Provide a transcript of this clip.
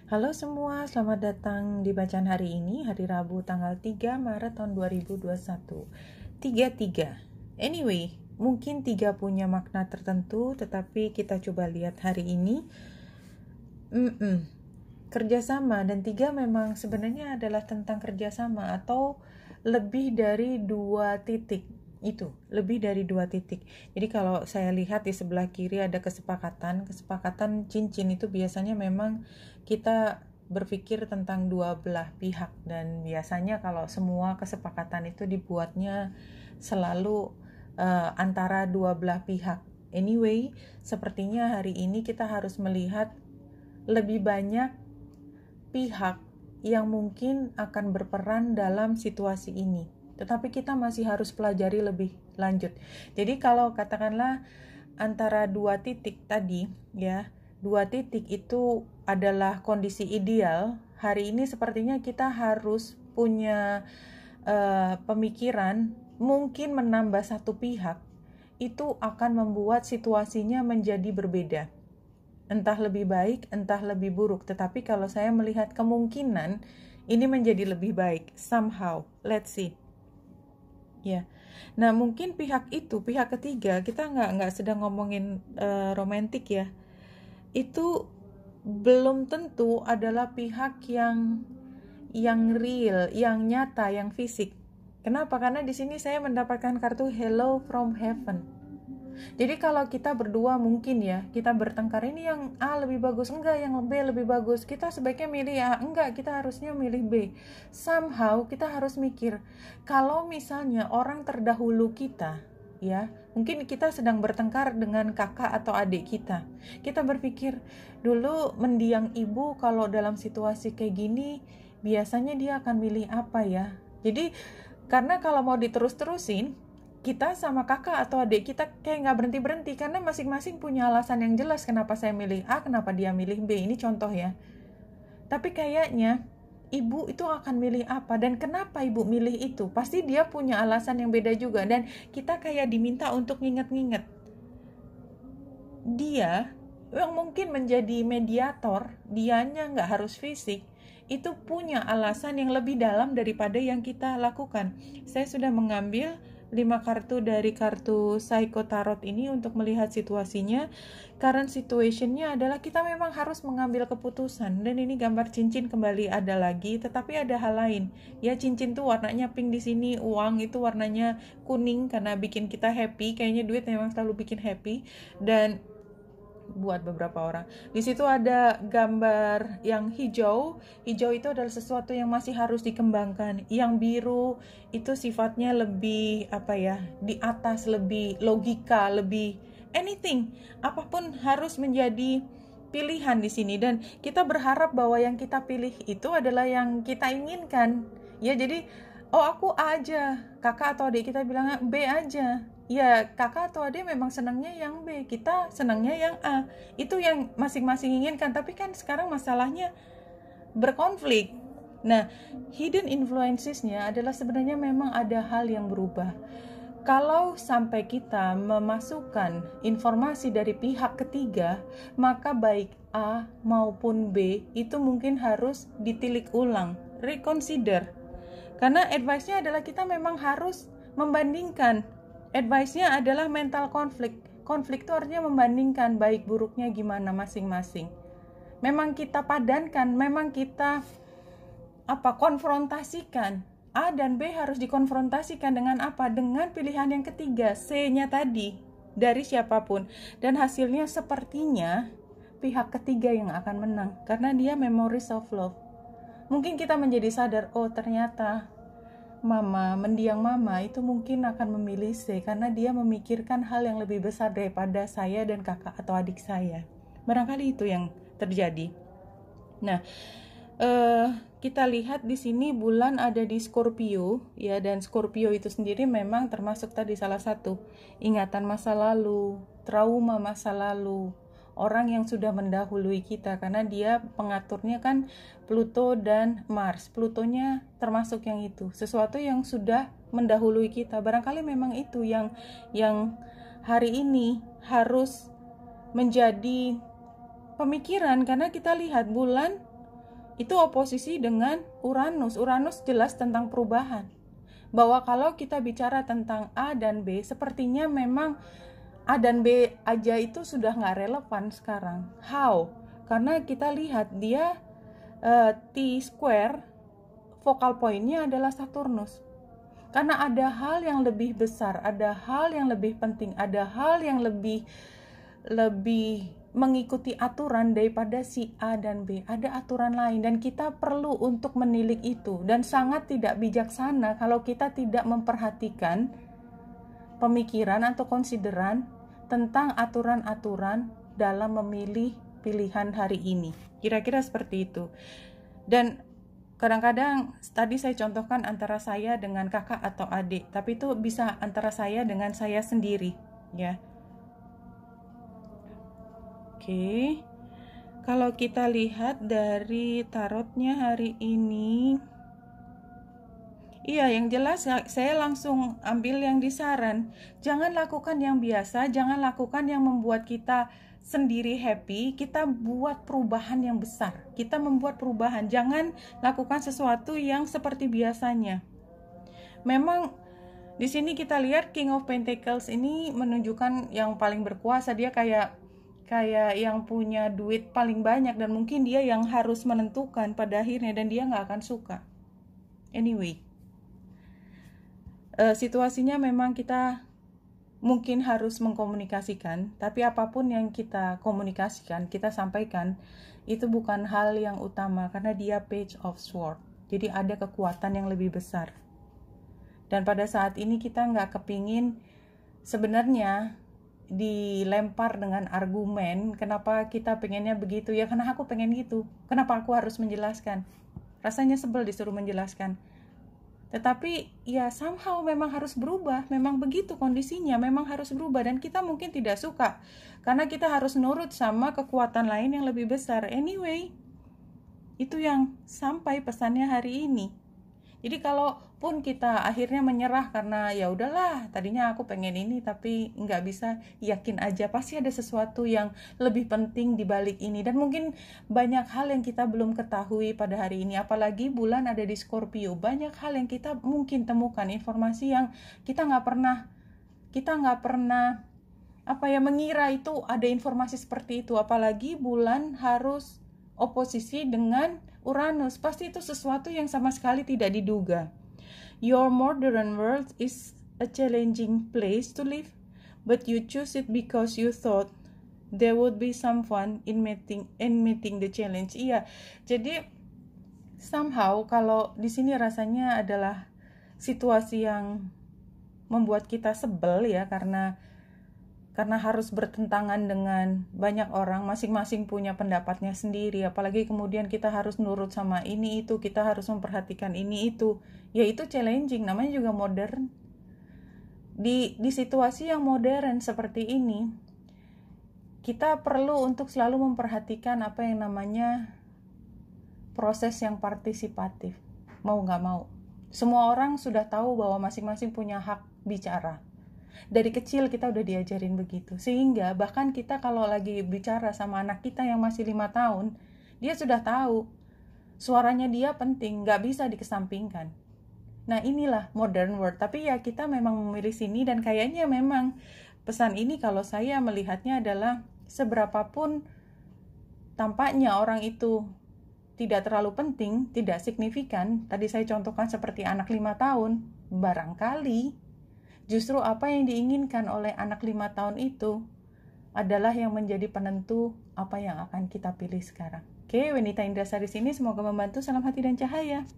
Halo semua, selamat datang di bacaan hari ini, hari Rabu tanggal 3 Maret tahun 2021. 33. Anyway, mungkin 3 punya makna tertentu, tetapi kita coba lihat hari ini. Kerjasama, dan 3 memang sebenarnya adalah tentang kerjasama atau lebih dari 2 titik. Itu, lebih dari 2 titik. Jadi kalau saya lihat di sebelah kiri ada kesepakatan cincin itu biasanya memang kita berpikir tentang dua belah pihak, dan biasanya kalau semua kesepakatan itu dibuatnya selalu antara dua belah pihak. Anyway, sepertinya hari ini kita harus melihat lebih banyak pihak yang mungkin akan berperan dalam situasi ini. Tetapi kita masih harus pelajari lebih lanjut. Jadi kalau katakanlah antara 2 titik tadi, ya, 2 titik itu adalah kondisi ideal, hari ini sepertinya kita harus punya pemikiran, mungkin menambah satu pihak, itu akan membuat situasinya menjadi berbeda. Entah lebih baik, entah lebih buruk. Tetapi kalau saya melihat kemungkinan, ini menjadi lebih baik. Somehow, let's see. Ya, nah mungkin pihak ketiga, kita nggak sedang ngomongin romantik ya. Itu belum tentu adalah pihak yang real, yang nyata, yang fisik. Kenapa? Karena di sini saya mendapatkan kartu Hello from Heaven. Jadi kalau kita berdua mungkin ya, kita bertengkar, ini yang A lebih bagus, enggak, yang B lebih bagus, kita sebaiknya milih A, enggak, kita harusnya milih B. Somehow kita harus mikir, kalau misalnya orang terdahulu kita, ya, mungkin kita sedang bertengkar dengan kakak atau adik kita. Kita berpikir, dulu mendiang ibu kalau dalam situasi kayak gini, biasanya dia akan milih apa ya. Jadi, karena kalau mau diterus-terusin, kita sama kakak atau adik kita kayak nggak berhenti-berhenti, karena masing-masing punya alasan yang jelas kenapa saya milih A, kenapa dia milih B. Ini contoh ya. Tapi kayaknya ibu itu akan milih apa, dan kenapa ibu milih itu. Pasti dia punya alasan yang beda juga, dan kita kayak diminta untuk nginget-nginget. Dia yang mungkin menjadi mediator, dianya nggak harus fisik, itu punya alasan yang lebih dalam daripada yang kita lakukan. Saya sudah mengambil 5 kartu dari kartu Psycho Tarot ini untuk melihat situasinya. Current situationnya adalah kita memang harus mengambil keputusan, dan ini gambar cincin kembali ada lagi, tetapi ada hal lain. Ya, cincin tuh warnanya pink di sini, uang itu warnanya kuning karena bikin kita happy. Kayaknya duit memang selalu bikin happy, dan buat beberapa orang. Di situ ada gambar yang hijau. Hijau itu adalah sesuatu yang masih harus dikembangkan. Yang biru itu sifatnya lebih di atas, lebih logika, lebih anything. Apapun harus menjadi pilihan di sini, dan kita berharap bahwa yang kita pilih itu adalah yang kita inginkan. Ya, jadi aku A aja, kakak atau adik kita bilang B aja. Ya, kakak atau adik memang senangnya yang B, kita senangnya yang A. Itu yang masing-masing inginkan, tapi kan sekarang masalahnya berkonflik. Nah, hidden influences-nya adalah sebenarnya memang ada hal yang berubah. Kalau sampai kita memasukkan informasi dari pihak ketiga, maka baik A maupun B itu mungkin harus ditilik ulang, reconsider. Karena advice-nya adalah kita memang harus membandingkan. Advice-nya adalah mental konflik. Konflik itu artinya membandingkan baik buruknya gimana masing-masing. Memang kita padankan, memang kita konfrontasikan. A dan B harus dikonfrontasikan dengan apa? Dengan pilihan yang ketiga, C-nya tadi, dari siapapun. Dan hasilnya sepertinya pihak ketiga yang akan menang, karena dia memories of love. Mungkin kita menjadi sadar, oh ternyata mendiang mama itu mungkin akan memilih C, karena dia memikirkan hal yang lebih besar daripada saya dan kakak atau adik saya. Barangkali itu yang terjadi. Nah, kita lihat di sini bulan ada di Scorpio, ya, dan Scorpio itu sendiri memang termasuk tadi salah satu ingatan masa lalu, trauma masa lalu, orang yang sudah mendahului kita, karena dia pengaturnya kan Pluto dan Mars. Plutonya termasuk yang itu, sesuatu yang sudah mendahului kita. Barangkali memang itu yang hari ini harus menjadi pemikiran, karena kita lihat bulan itu oposisi dengan Uranus. Uranus jelas tentang perubahan. Bahwa kalau kita bicara tentang A dan B, sepertinya memang A dan B aja itu sudah nggak relevan sekarang. How? Karena kita lihat dia T-square, focal point-nya adalah Saturnus. Karena ada hal yang lebih besar, ada hal yang lebih penting, ada hal yang lebih mengikuti aturan daripada si A dan B. Ada aturan lain dan kita perlu untuk menilik itu. Dan sangat tidak bijaksana kalau kita tidak memperhatikan pemikiran atau konsideran tentang aturan-aturan dalam memilih pilihan hari ini. Kira-kira seperti itu. Dan kadang-kadang tadi saya contohkan antara saya dengan kakak atau adik, tapi itu bisa antara saya dengan saya sendiri, ya. Oke, kalau kita lihat dari tarotnya hari ini, iya, yang jelas saya langsung ambil yang disaran. Jangan lakukan yang biasa, jangan lakukan yang membuat kita sendiri happy. Kita buat perubahan yang besar. Kita membuat perubahan. Jangan lakukan sesuatu yang seperti biasanya. Memang di sini kita lihat King of Pentacles ini menunjukkan yang paling berkuasa. Dia kayak yang punya duit paling banyak dan mungkin dia yang harus menentukan pada akhirnya dan dia nggak akan suka. Anyway, situasinya memang kita mungkin harus mengkomunikasikan, tapi apapun yang kita komunikasikan, kita sampaikan, itu bukan hal yang utama karena dia Page of Swords. Jadi ada kekuatan yang lebih besar. Dan pada saat ini kita nggak kepingin sebenarnya dilempar dengan argumen, kenapa kita pengennya begitu, ya karena aku pengen gitu, kenapa aku harus menjelaskan, rasanya sebel disuruh menjelaskan. Tetapi ya somehow memang harus berubah, memang begitu kondisinya, memang harus berubah dan kita mungkin tidak suka karena kita harus nurut sama kekuatan lain yang lebih besar. Anyway, itu yang sampai pesannya hari ini. Jadi kalaupun kita akhirnya menyerah karena ya udahlah, tadinya aku pengen ini tapi nggak bisa, yakin aja pasti ada sesuatu yang lebih penting di balik ini. Dan mungkin banyak hal yang kita belum ketahui pada hari ini, apalagi bulan ada di Scorpio. Banyak hal yang kita mungkin temukan, informasi yang kita nggak pernah mengira itu ada informasi seperti itu. Apalagi bulan harus oposisi dengan Uranus, pasti itu sesuatu yang sama sekali tidak diduga. Your modern world is a challenging place to live, but you choose it because you thought there would be some fun in meeting the challenge. Iya, jadi somehow kalau di sini rasanya adalah situasi yang membuat kita sebel ya, karena harus bertentangan dengan banyak orang, masing-masing punya pendapatnya sendiri, apalagi kemudian kita harus nurut sama ini itu, kita harus memperhatikan ini itu, ya itu challenging, namanya juga modern. Di situasi yang modern seperti ini, kita perlu untuk selalu memperhatikan apa yang namanya proses yang partisipatif, mau nggak mau. Semua orang sudah tahu bahwa masing-masing punya hak bicara. Dari kecil kita udah diajarin begitu, sehingga bahkan kita kalau lagi bicara sama anak kita yang masih 5 tahun, dia sudah tahu suaranya dia penting, gak bisa dikesampingkan. Nah inilah modern world, tapi ya kita memang memilih sini. Dan kayaknya memang pesan ini kalau saya melihatnya adalah seberapapun tampaknya orang itu tidak terlalu penting, tidak signifikan, tadi saya contohkan seperti anak 5 tahun, barangkali justru apa yang diinginkan oleh anak 5 tahun itu adalah yang menjadi penentu apa yang akan kita pilih sekarang. Oke, Wenita Indrasari sini, semoga membantu. Salam hati dan cahaya.